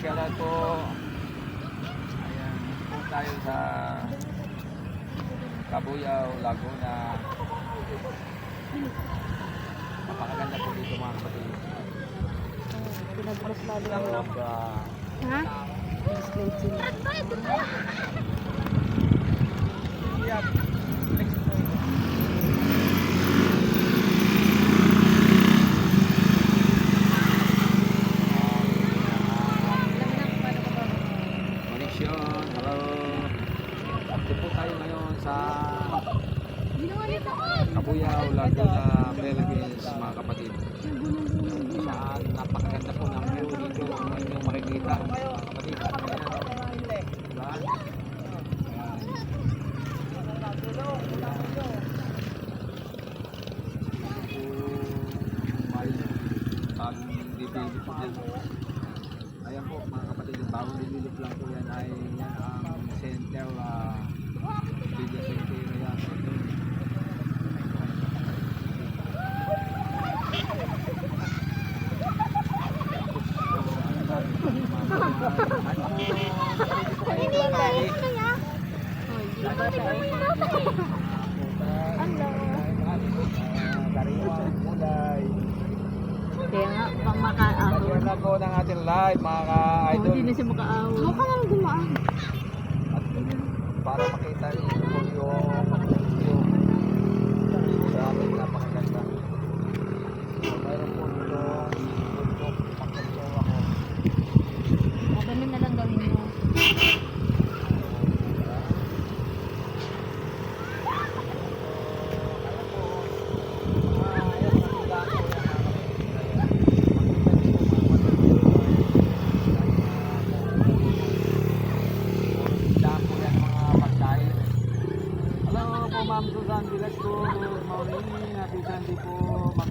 shoutout po. Ayan, po tayo sa Cabuyao, Laguna. Napakaganda po dito mga kapatid. Pinagmas lalo Ang ako. longga. Ha? Translate sila. Connection, hello. Dito po tayo ngayon sa Cabuyao, Laguna, Philippines mga kapatid. Saan napakaganda po ng view dito ang inyong makikita mga kapatid. Ayan. Diba? Ayan po mga kapatid, yung bagong nililip lang po yan ay yan ang center video center na yan. Kaya nga, pang makaahon. Yan na po ng ating live mga ka-idol. Hindi na siya makaahon. Mukha nga gumaan. At para makita niyo po yung sa amin napakaganda. Mayroon po dito pakito ako. Ganun na lang gawin mo. Hello po Ma'am Susan Velasco, good morning, happy Sunday po Ma'am